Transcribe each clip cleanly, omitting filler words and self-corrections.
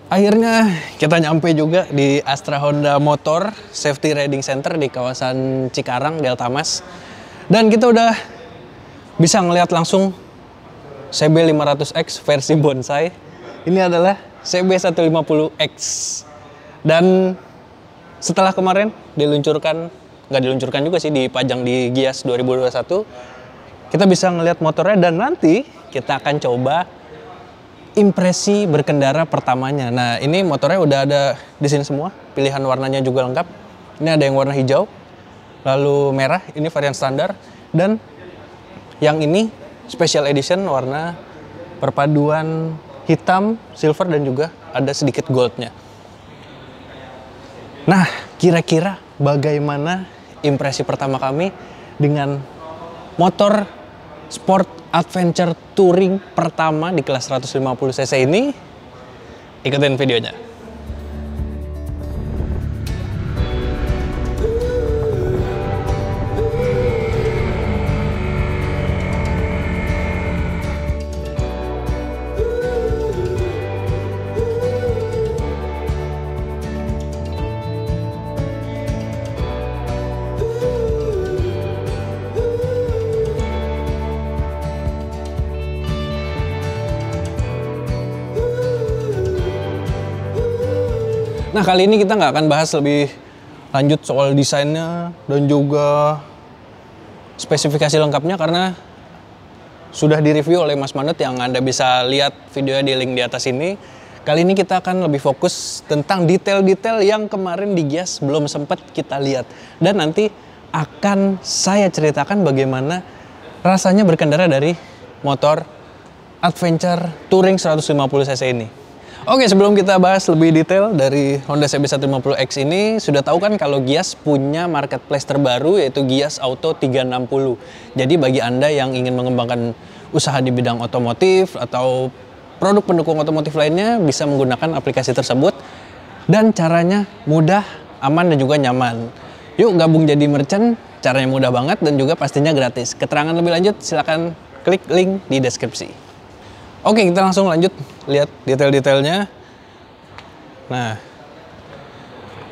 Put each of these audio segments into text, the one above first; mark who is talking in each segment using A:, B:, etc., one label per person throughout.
A: Akhirnya kita nyampe juga di Astra Honda Motor Safety Riding Center di kawasan Cikarang, Deltamas. Dan kita udah bisa ngelihat langsung CB500X versi bonsai. Ini adalah CB150X. Dan setelah kemarin nggak diluncurkan juga sih, dipajang di Gias 2021, kita bisa ngelihat motornya dan nanti kita akan coba impresi berkendara pertamanya. Nah, ini motornya udah ada di sini semua. Pilihan warnanya juga lengkap. Ini ada yang warna hijau, lalu merah, ini varian standar. Dan yang ini special edition warna perpaduan hitam, silver, dan juga ada sedikit goldnya. Nah, kira-kira bagaimana impresi pertama kami dengan motor sport adventure touring pertama di kelas 150cc ini? Ikutin videonya. Nah, kali ini kita nggak akan bahas lebih lanjut soal desainnya dan juga spesifikasi lengkapnya karena sudah direview oleh Mas Manut yang Anda bisa lihat videonya di link di atas ini. Kali ini kita akan lebih fokus tentang detail-detail yang kemarin di Gias belum sempat kita lihat. Dan nanti akan saya ceritakan bagaimana rasanya berkendara dari motor adventure touring 150cc ini. Oke, sebelum kita bahas lebih detail dari Honda CB150X ini, sudah tahu kan kalau Gias punya marketplace terbaru yaitu Gias Auto 360. Jadi bagi Anda yang ingin mengembangkan usaha di bidang otomotif atau produk pendukung otomotif lainnya bisa menggunakan aplikasi tersebut dan caranya mudah, aman, dan juga nyaman. Yuk gabung jadi merchant, caranya mudah banget dan juga pastinya gratis. Keterangan lebih lanjut silakan klik link di deskripsi. Oke, kita langsung lanjut lihat detail-detailnya. Nah,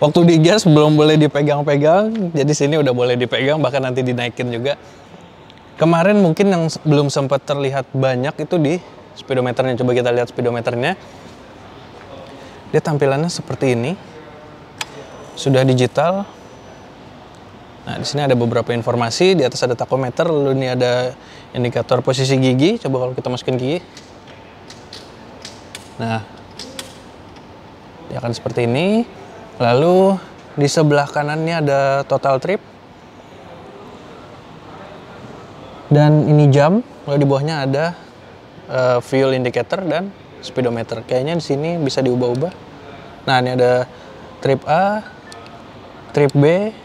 A: waktu di Gias belum boleh dipegang-pegang, jadi sini udah boleh dipegang, bahkan nanti dinaikin juga. Kemarin mungkin yang belum sempat terlihat banyak itu di speedometernya. Coba kita lihat speedometernya. Dia tampilannya seperti ini. Sudah digital. Nah, di sini ada beberapa informasi. Di atas ada tachometer, lalu ini ada indikator posisi gigi. Coba kalau kita masukin gigi. Nah, dia akan seperti ini. Lalu di sebelah kanannya ada total trip. Dan ini jam. Lalu di bawahnya ada fuel indicator dan speedometer. Kayaknya di sini bisa diubah-ubah. Nah, ini ada trip A, trip B.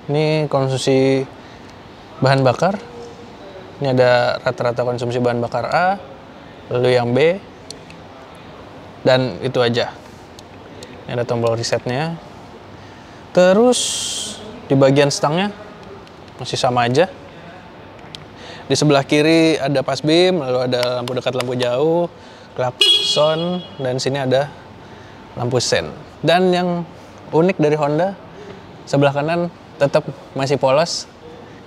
A: Ini konsumsi bahan bakar. Ini ada rata-rata konsumsi bahan bakar A. Lalu yang B. Dan itu aja. Ini ada tombol resetnya. Terus di bagian stangnya masih sama aja. Di sebelah kiri ada pas beam, lalu ada lampu dekat, lampu jauh, klakson, dan sini ada lampu sen. Dan yang unik dari Honda, sebelah kanan tetap masih polos,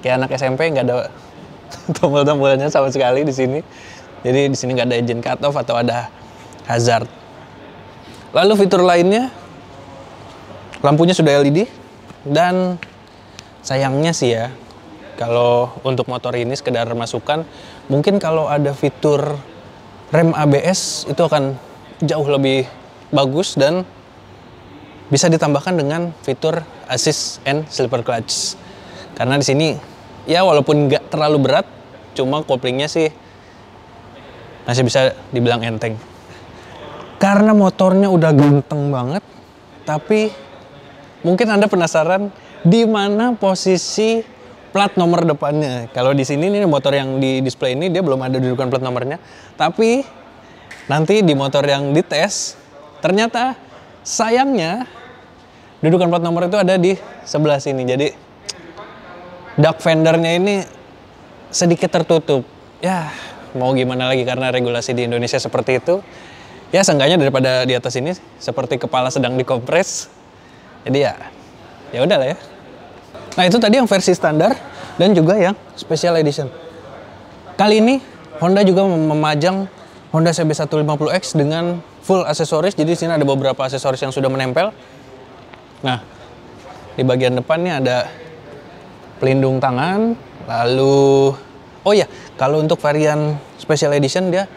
A: kayak anak SMP, nggak ada tombol-tombolnya sama sekali di sini. Jadi di sini nggak ada engine cut off atau ada hazard. Lalu fitur lainnya, lampunya sudah LED dan sayangnya sih ya, kalau untuk motor ini sekedar masukan, mungkin kalau ada fitur rem ABS itu akan jauh lebih bagus dan bisa ditambahkan dengan fitur assist and slipper clutch. Karena di sini ya walaupun nggak terlalu berat, cuma koplingnya sih masih bisa dibilang enteng. Karena motornya udah ganteng banget, tapi mungkin Anda penasaran di mana posisi plat nomor depannya. Kalau di sini nih motor yang di display ini dia belum ada dudukan plat nomornya, tapi nanti di motor yang dites ternyata sayangnya dudukan plat nomor itu ada di sebelah sini. Jadi dark fendernya ini sedikit tertutup. Ya, mau gimana lagi karena regulasi di Indonesia seperti itu. Ya seenggaknya daripada di atas ini seperti kepala sedang dikompres. Jadi ya udah lah ya. Nah itu tadi yang versi standar dan juga yang special edition. Kali ini Honda juga memajang Honda CB150X dengan full aksesoris. Jadi di sini ada beberapa aksesoris yang sudah menempel. Nah, di bagian depan nih ada pelindung tangan, lalu oh ya, kalau untuk varian special edition dia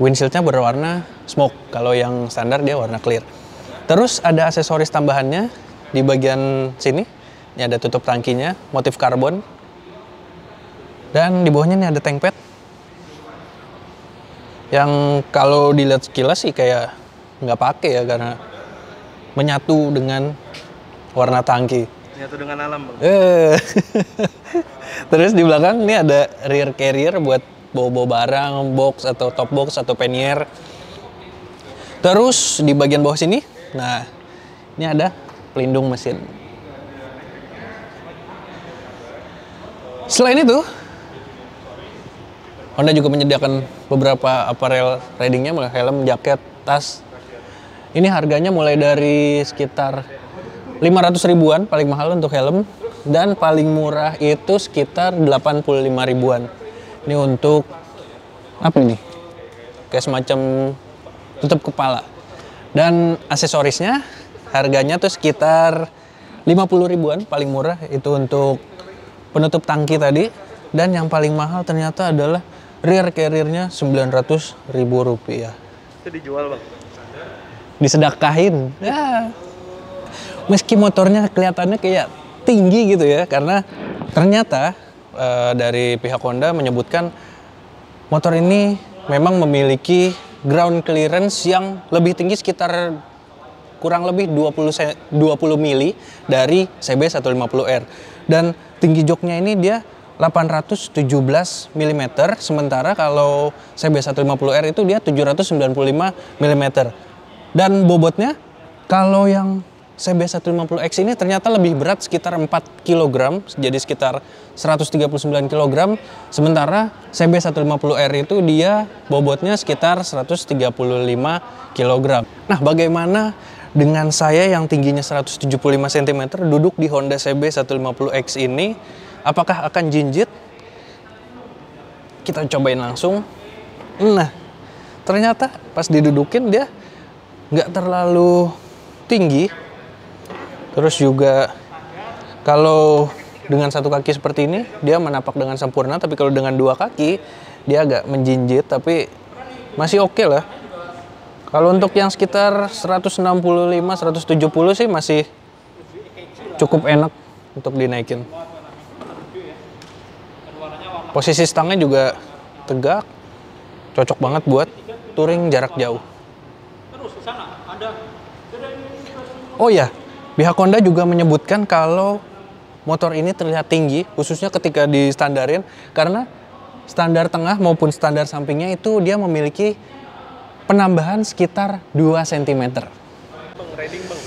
A: windshieldnya berwarna smoke. Kalau yang standar dia warna clear. Terus ada aksesoris tambahannya di bagian sini. Ini ada tutup tangkinya, motif karbon. Dan di bawahnya ini ada tank pad. Yang kalau dilihat sekilas sih kayak nggak pakai ya, karena menyatu dengan warna tangki.
B: Menyatu dengan alam, Bang.
A: Terus di belakang ini ada rear carrier buat bawa-bawa barang, box atau top box atau pannier. Terus di bagian bawah sini, nah ini ada pelindung mesin. Selain itu, Honda juga menyediakan beberapa apparel ridingnya, mulai helm, jaket, tas. Ini harganya mulai dari sekitar 500 ribuan paling mahal untuk helm, dan paling murah itu sekitar 85 ribuan. Ini untuk apa ini? Kayak semacam tutup kepala. Dan aksesorisnya harganya tuh sekitar 50 ribuan paling murah itu untuk penutup tangki tadi, dan yang paling mahal ternyata adalah rear carrier-nya 900 ribu rupiah.
B: Itu dijual, Bang?
A: Disedekahin. Ya. Meski motornya kelihatannya kayak tinggi gitu ya, karena ternyata dari pihak Honda menyebutkan motor ini memang memiliki ground clearance yang lebih tinggi, sekitar kurang lebih 20 mili dari CB150R. Dan tinggi joknya ini dia 817 mm, sementara kalau CB150R itu dia 795 mm. Dan bobotnya kalau yang CB150X ini ternyata lebih berat, sekitar 4 kg, jadi sekitar 139 kg, sementara CB150R itu dia bobotnya sekitar 135 kg. Nah, bagaimana dengan saya yang tingginya 175 cm duduk di Honda CB150X ini? Apakah akan jinjit? Kita cobain langsung. Nah, ternyata pas didudukin dia nggak terlalu tinggi. Terus juga kalau dengan satu kaki seperti ini dia menapak dengan sempurna, tapi kalau dengan dua kaki dia agak menjinjit, tapi masih oke lah. Kalau untuk yang sekitar 165, 170 sih masih cukup enak untuk dinaikin. Posisi stangnya juga tegak, cocok banget buat touring jarak jauh. Oh ya, pihak Honda juga menyebutkan kalau motor ini terlihat tinggi, khususnya ketika distandarin, karena standar tengah maupun standar sampingnya itu dia memiliki penambahan sekitar 2 cm.
B: Bang, riding, Bang.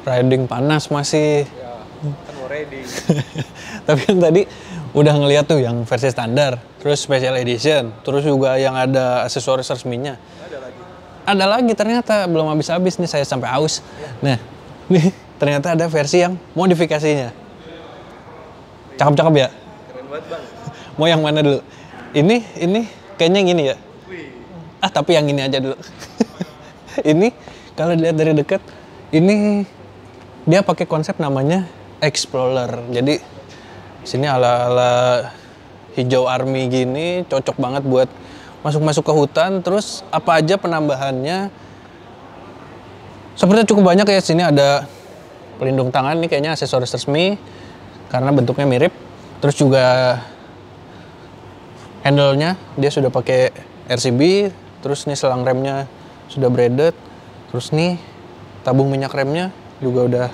A: Riding panas masih.
B: Ya, kan mau riding.
A: Tapi kan tadi udah ngeliat tuh yang versi standar, terus special edition, terus juga yang ada aksesoris resminya. Ada lagi ternyata, belum habis-habis nih, saya sampai aus. Nah, nih ternyata ada versi yang modifikasinya. Cakep-cakep ya?
B: Keren banget, Bang.
A: Mau yang mana dulu? Ini kayaknya yang ini ya?
B: Wih.
A: Tapi yang ini aja dulu. Ini kalau dilihat dari dekat, ini dia pakai konsep namanya Explorer. Jadi sini ala-ala hijau army gini, cocok banget buat masuk-masuk ke hutan. Terus apa aja penambahannya? Sepertinya cukup banyak ya. Sini ada pelindung tangan, nih kayaknya aksesoris resmi karena bentuknya mirip. Terus juga handle-nya dia sudah pakai RCB. Terus nih selang remnya sudah braided. Terus nih tabung minyak remnya juga udah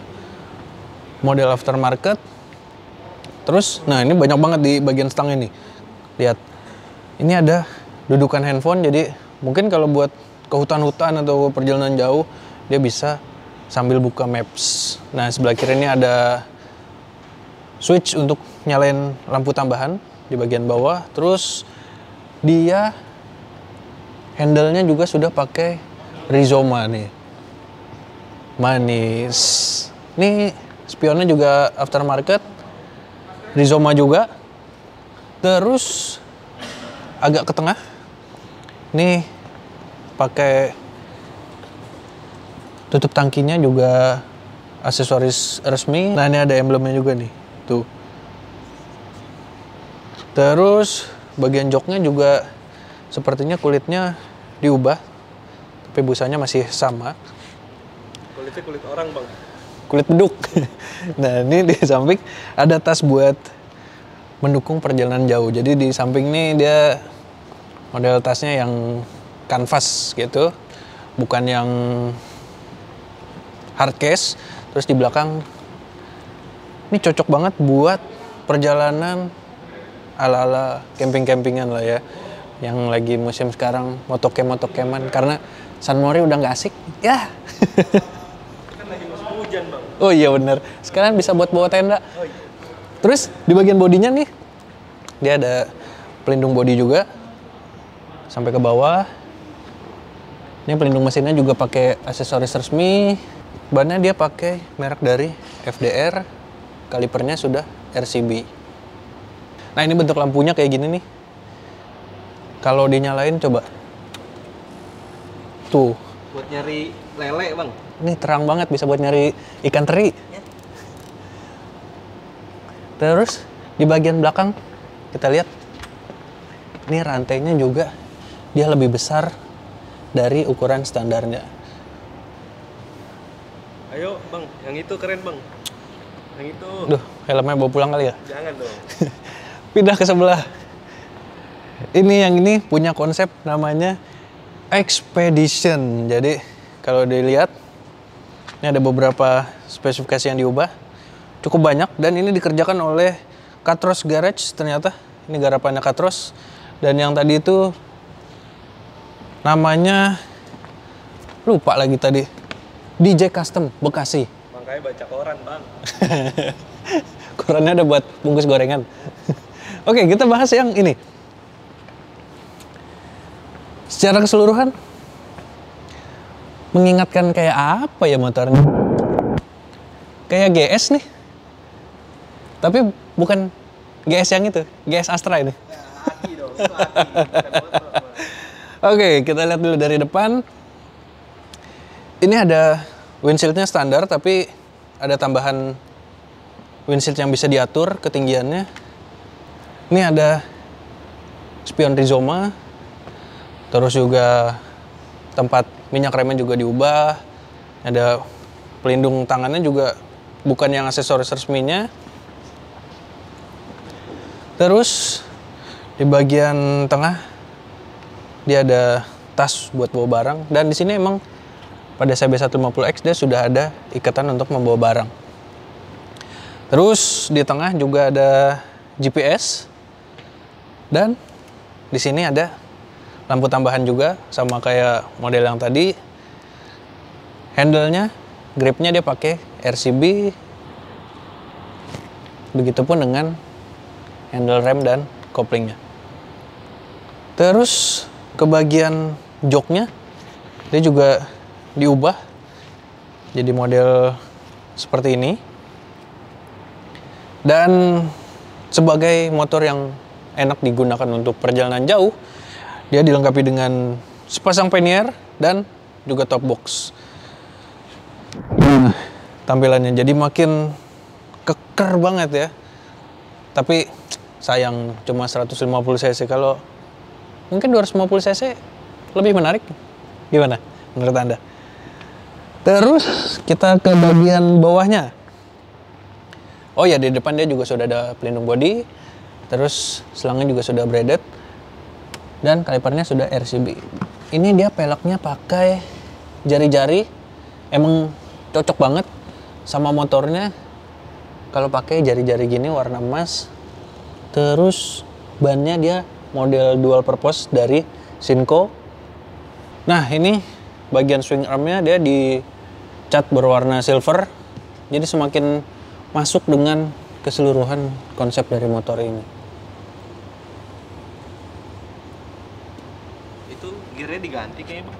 A: model aftermarket. Terus, nah ini banyak banget di bagian stang ini. Lihat, ini ada dudukan handphone, jadi mungkin kalau buat ke hutan-hutan atau perjalanan jauh, dia bisa sambil buka maps. Nah, sebelah kiri ini ada switch untuk nyalain lampu tambahan di bagian bawah. Terus dia Handle-nya juga sudah pakai Rizoma nih. Manis. Nih spionnya juga aftermarket. Rizoma juga. Terus agak ke tengah. Nih pakai tutup tangkinya juga aksesoris resmi. Nah, ini ada emblemnya juga nih. Tuh. Terus bagian joknya juga sepertinya kulitnya diubah. Tapi busanya masih sama.
B: Kulitnya kulit orang, Bang.
A: Kulit beduk. Nah, ini di samping ada tas buat mendukung perjalanan jauh. Jadi di samping ini dia model tasnya yang kanvas gitu. Bukan yang hard case. Terus di belakang ini cocok banget buat perjalanan ala-ala camping-campingan lah ya, yang lagi musim sekarang, motokeman, karena San Mori udah nggak asik ya.
B: Kan lagi musim hujan, Bang.
A: Oh iya bener, sekarang bisa buat bawa tenda.
B: Oh iya.
A: Terus di bagian bodinya nih dia ada pelindung bodi juga sampai ke bawah. Ini pelindung mesinnya juga pakai aksesoris resmi. Bannya dia pakai merek dari FDR, kalipernya sudah RCB. Nah, ini bentuk lampunya kayak gini nih. Kalau dinyalain coba. Tuh.
B: Buat nyari lele, Bang.
A: Ini terang banget, bisa buat nyari ikan teri. Terus di bagian belakang kita lihat. Ini rantainya juga dia lebih besar dari ukuran standarnya.
B: Ayo, Bang. Yang itu keren, Bang. Yang itu.
A: Duh, helmnya bawa pulang kali ya?
B: Jangan dong.
A: Pindah ke sebelah. Ini yang ini punya konsep namanya Expedition. Jadi kalau dilihat ini ada beberapa spesifikasi yang diubah. Cukup banyak dan ini dikerjakan oleh Katros Garage ternyata. Ini garapannya Katros. Dan yang tadi itu namanya lupa lagi tadi. DJ Custom Bekasi.
B: Makanya baca koran, Bang.
A: Korannya ada buat bungkus gorengan. Oke, kita bahas yang ini. Secara keseluruhan mengingatkan kayak apa ya motornya? Kayak GS nih. Tapi bukan GS yang itu, GS Astra ini.
B: Ya, hati dong, itu hati. Bukan motor, Bang.
A: Oke, kita lihat dulu dari depan. Ini ada windshieldnya standar, tapi ada tambahan windshield yang bisa diatur ketinggiannya. Ini ada spion Rizoma, terus juga tempat minyak remnya juga diubah. Ada pelindung tangannya juga bukan yang aksesoris resminya. Terus di bagian tengah dia ada tas buat bawa barang, dan di sini emang pada CB150X dia sudah ada ikatan untuk membawa barang. Terus di tengah juga ada GPS dan di sini ada lampu tambahan juga sama kayak model yang tadi. Handle-nya, gripnya dia pakai RCB. Begitupun dengan handle rem dan koplingnya. Terus ke bagian joknya dia juga diubah jadi model seperti ini. Dan sebagai motor yang enak digunakan untuk perjalanan jauh, dia dilengkapi dengan sepasang pannier dan juga top box. Tampilannya jadi makin keker banget ya. Tapi sayang cuma 150 cc. Kalau mungkin 250 cc lebih menarik. Gimana menurut Anda? Terus kita ke bagian bawahnya. Oh ya, di depan dia juga sudah ada pelindung bodi. Terus selangnya juga sudah braided. Dan kalipernya sudah RCB. Ini dia peleknya pakai jari-jari. Emang cocok banget sama motornya. Kalau pakai jari-jari gini warna emas. Terus bannya dia model dual purpose dari Shinko. Nah, ini bagian swing armnya dia dicat berwarna silver, jadi semakin masuk dengan keseluruhan konsep dari motor ini.
B: Itu gearnya diganti kayaknya bang.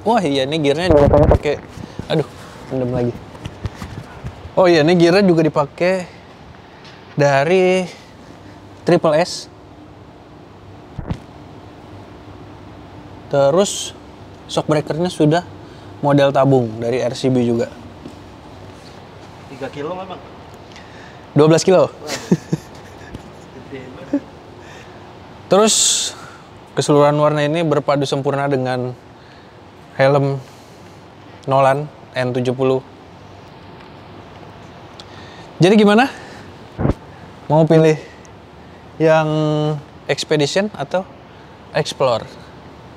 A: Wah iya, ini gearnya juga pakai. Aduh, mendem lagi. Oh iya, ini gearnya juga dipakai dari Triple S. Terus shock breakernya sudah model tabung dari RCB juga.
B: 3 kilo nggak bang?
A: 12 kilo.
B: Gede banget.
A: Terus keseluruhan warna ini berpadu sempurna dengan helm Nolan N70. Jadi gimana? Mau pilih yang Expedition atau Explore?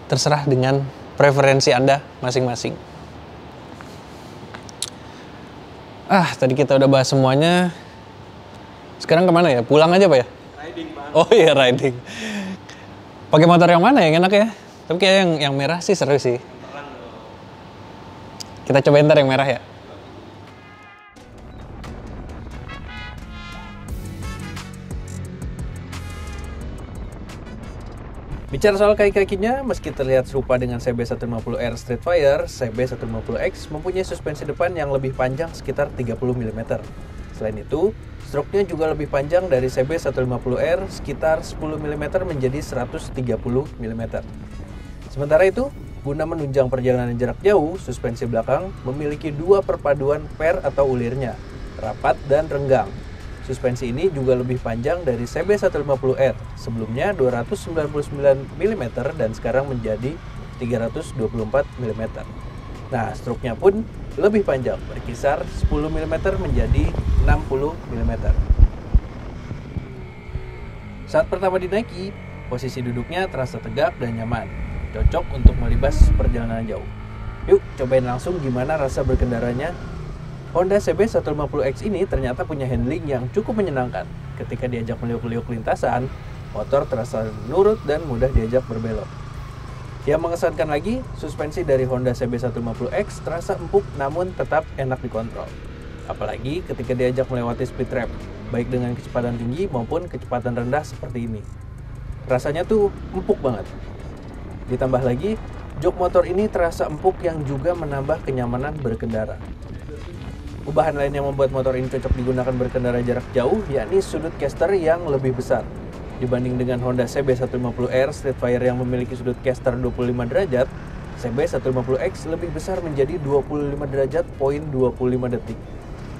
A: Terserah dengan preferensi Anda masing-masing. Tadi kita udah bahas semuanya. Sekarang kemana ya? Pulang aja Pak ya?
B: Riding bang.
A: Oh iya, riding. Pakai motor yang mana yang enak ya? Tapi kayak yang merah sih seru sih.
B: Terang dong.
A: Kita cobain ntar yang merah ya. Bicara soal kaki-kakinya, meski terlihat serupa dengan CB150R Streetfire, CB150X mempunyai suspensi depan yang lebih panjang sekitar 30 mm. Selain itu, stroke-nya juga lebih panjang dari CB150R sekitar 10 mm menjadi 130 mm. Sementara itu, guna menunjang perjalanan jarak jauh, suspensi belakang memiliki dua perpaduan per atau ulirnya, rapat dan renggang. Suspensi ini juga lebih panjang dari CB150R, sebelumnya 299 mm dan sekarang menjadi 324 mm. Nah, stroke-nya pun lebih panjang, berkisar 10 mm menjadi 60 mm. Saat pertama dinaiki, posisi duduknya terasa tegak dan nyaman, cocok untuk melibas perjalanan jauh. Yuk, cobain langsung gimana rasa berkendaranya. Honda CB150X ini ternyata punya handling yang cukup menyenangkan. Ketika diajak meliuk-liuk lintasan, motor terasa nurut dan mudah diajak berbelok. Yang mengesankan lagi, suspensi dari Honda CB150X terasa empuk namun tetap enak dikontrol. Apalagi ketika diajak melewati speed trap, baik dengan kecepatan tinggi maupun kecepatan rendah seperti ini. Rasanya tuh empuk banget. Ditambah lagi, jok motor ini terasa empuk yang juga menambah kenyamanan berkendara. Ubahan lain yang membuat motor ini cocok digunakan berkendara jarak jauh yakni sudut caster yang lebih besar. Dibanding dengan Honda CB150R Streetfire yang memiliki sudut caster 25 derajat, CB150X lebih besar menjadi 25 derajat poin 25 detik.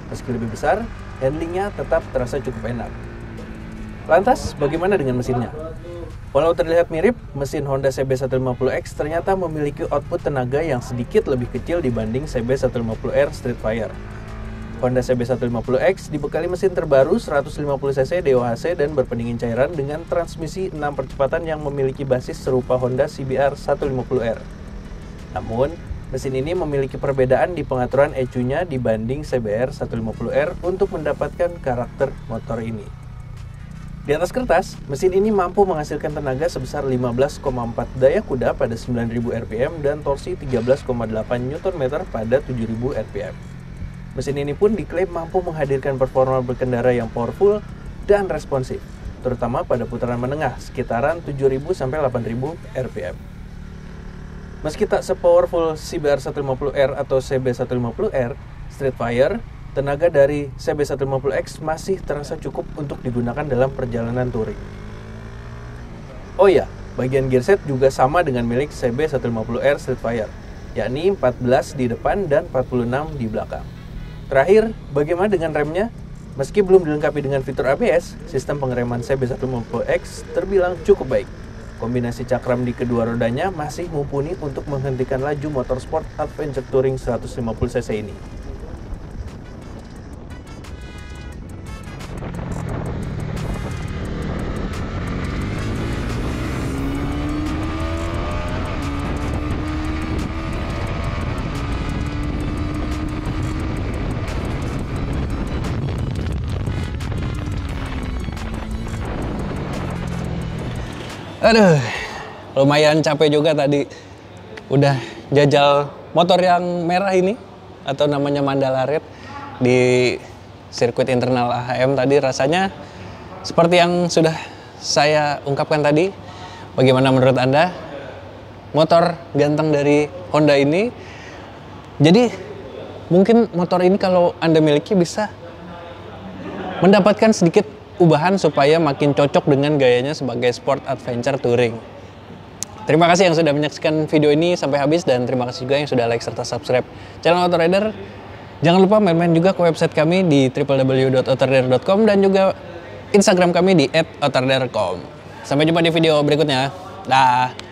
A: Meski lebih besar, handlingnya tetap terasa cukup enak. Lantas, bagaimana dengan mesinnya? Walau terlihat mirip, mesin Honda CB150X ternyata memiliki output tenaga yang sedikit lebih kecil dibanding CB150R Streetfire. Honda CB150X dibekali mesin terbaru 150cc DOHC dan berpendingin cairan dengan transmisi 6 percepatan yang memiliki basis serupa Honda CBR 150R. Namun, mesin ini memiliki perbedaan di pengaturan ECU-nya dibanding CBR 150R untuk mendapatkan karakter motor ini. Di atas kertas, mesin ini mampu menghasilkan tenaga sebesar 15,4 daya kuda pada 9.000 rpm dan torsi 13,8 Nm pada 7.000 rpm. Mesin ini pun diklaim mampu menghadirkan performa berkendara yang powerful dan responsif, terutama pada putaran menengah sekitaran 7.000 sampai 8.000 rpm. Meski tak sepowerful CBR 150R atau CB150R Streetfire, tenaga dari CB150X masih terasa cukup untuk digunakan dalam perjalanan touring. Oh iya, bagian gearset juga sama dengan milik CB150R Streetfire, yakni 14 di depan dan 46 di belakang. Terakhir, bagaimana dengan remnya? Meski belum dilengkapi dengan fitur ABS, sistem pengereman CB150X terbilang cukup baik. Kombinasi cakram di kedua rodanya masih mumpuni untuk menghentikan laju motorsport adventure touring 150cc ini. Aduh, lumayan capek juga tadi. Udah jajal motor yang merah ini, atau namanya Mandala Red, di sirkuit internal AHM tadi. Rasanya seperti yang sudah saya ungkapkan tadi. Bagaimana menurut Anda? motor ganteng dari Honda ini. Jadi mungkin motor ini kalau Anda miliki bisa mendapatkan sedikit ubahan supaya makin cocok dengan gayanya sebagai sport adventure touring. Terima kasih yang sudah menyaksikan video ini sampai habis, dan terima kasih juga yang sudah like serta subscribe channel Autorider. Jangan lupa main-main juga ke website kami di www.autorider.com dan juga Instagram kami di @autorider.com. Sampai jumpa di video berikutnya. Dah.